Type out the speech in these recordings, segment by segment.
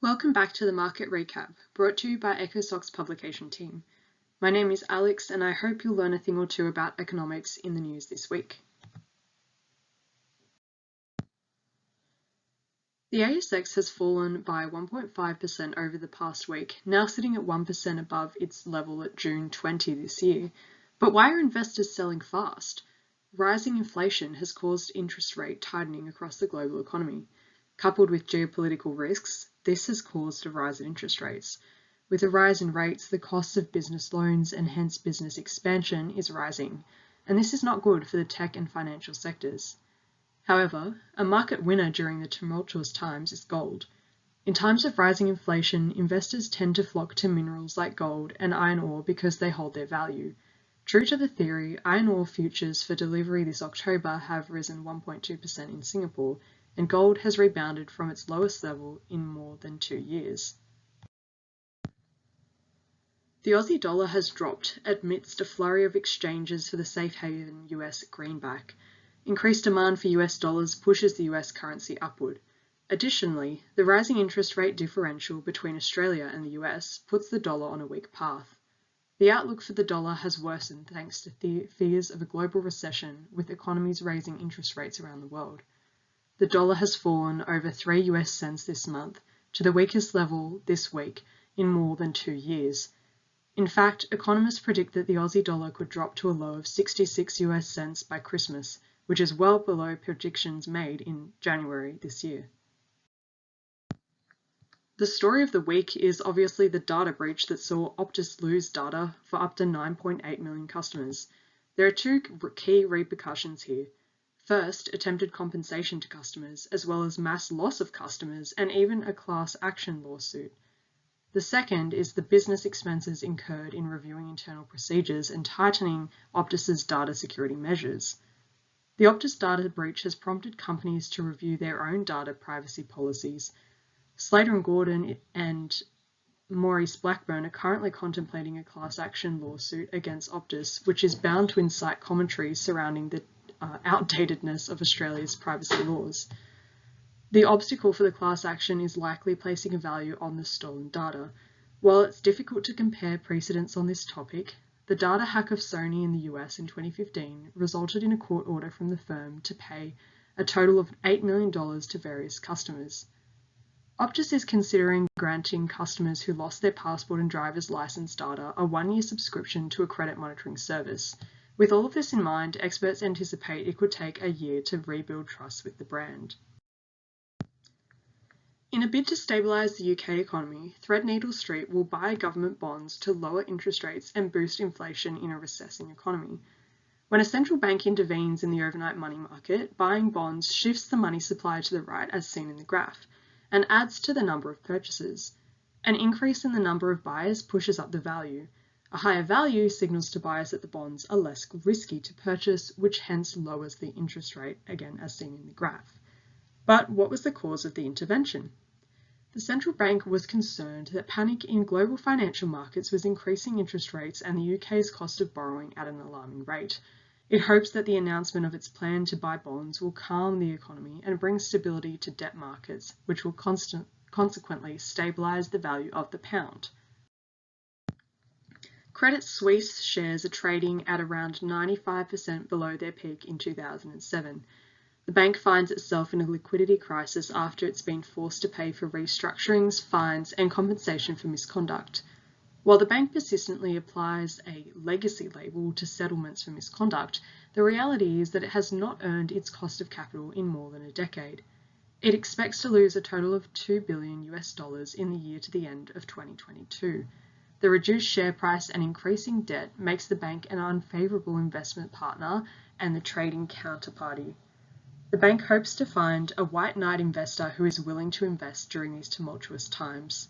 Welcome back to the Market Recap, brought to you by EchoSock's publication team. My name is Alex, and I hope you'll learn a thing or two about economics in the news this week. The ASX has fallen by 1.5% over the past week, now sitting at 1% above its level at June 20 this year. But why are investors selling fast? Rising inflation has caused interest rate tightening across the global economy. Coupled with geopolitical risks, this has caused a rise in interest rates. With a rise in rates, the cost of business loans and hence business expansion is rising, and this is not good for the tech and financial sectors. However, a market winner during the tumultuous times is gold. In times of rising inflation, investors tend to flock to minerals like gold and iron ore because they hold their value. True to the theory, iron ore futures for delivery this October have risen 1.2% in Singapore, and gold has rebounded from its lowest level in more than 2 years. The Aussie dollar has dropped amidst a flurry of exchanges for the safe haven US greenback. Increased demand for US dollars pushes the US currency upward. Additionally, the rising interest rate differential between Australia and the US puts the dollar on a weak path. The outlook for the dollar has worsened thanks to fears of a global recession, with economies raising interest rates around the world. The dollar has fallen over 3 US cents this month, to the weakest level this week in more than 2 years. In fact, economists predict that the Aussie dollar could drop to a low of 66 US cents by Christmas, which is well below predictions made in January this year. The story of the week is obviously the data breach that saw Optus lose data for up to 9.8 million customers. There are two key repercussions here. First, attempted compensation to customers, as well as mass loss of customers and even a class action lawsuit. The second is the business expenses incurred in reviewing internal procedures and tightening Optus's data security measures. The Optus data breach has prompted companies to review their own data privacy policies. Slater & Gordon and Maurice Blackburn are currently contemplating a class action lawsuit against Optus, which is bound to incite commentary surrounding the outdatedness of Australia's privacy laws. The obstacle for the class action is likely placing a value on the stolen data. While it's difficult to compare precedents on this topic, the data hack of Sony in the US in 2015 resulted in a court order from the firm to pay a total of $8 million to various customers. Optus is considering granting customers who lost their passport and driver's license data a 1-year subscription to a credit monitoring service. With all of this in mind, experts anticipate it could take a year to rebuild trust with the brand. In a bid to stabilise the UK economy, Threadneedle Street will buy government bonds to lower interest rates and boost inflation in a recessing economy. When a central bank intervenes in the overnight money market, buying bonds shifts the money supply to the right as seen in the graph, and adds to the number of purchasers. An increase in the number of buyers pushes up the value. A higher value signals to buyers that the bonds are less risky to purchase, which hence lowers the interest rate, again as seen in the graph. But what was the cause of the intervention? The central bank was concerned that panic in global financial markets was increasing interest rates and the UK's cost of borrowing at an alarming rate. It hopes that the announcement of its plan to buy bonds will calm the economy and bring stability to debt markets, which will consequently stabilise the value of the pound. Credit Suisse shares are trading at around 95% below their peak in 2007. The bank finds itself in a liquidity crisis after it's been forced to pay for restructurings, fines, and compensation for misconduct. While the bank persistently applies a legacy label to settlements for misconduct, the reality is that it has not earned its cost of capital in more than a decade. It expects to lose a total of $2 billion in the year to the end of 2022. The reduced share price and increasing debt makes the bank an unfavourable investment partner and the trading counterparty. The bank hopes to find a white knight investor who is willing to invest during these tumultuous times.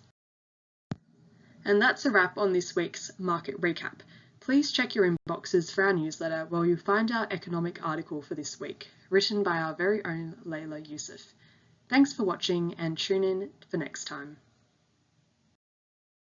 And that's a wrap on this week's Market Recap. Please check your inboxes for our newsletter where you'll find our economic article for this week, written by our very own Layla Youssef. Thanks for watching and tune in for next time.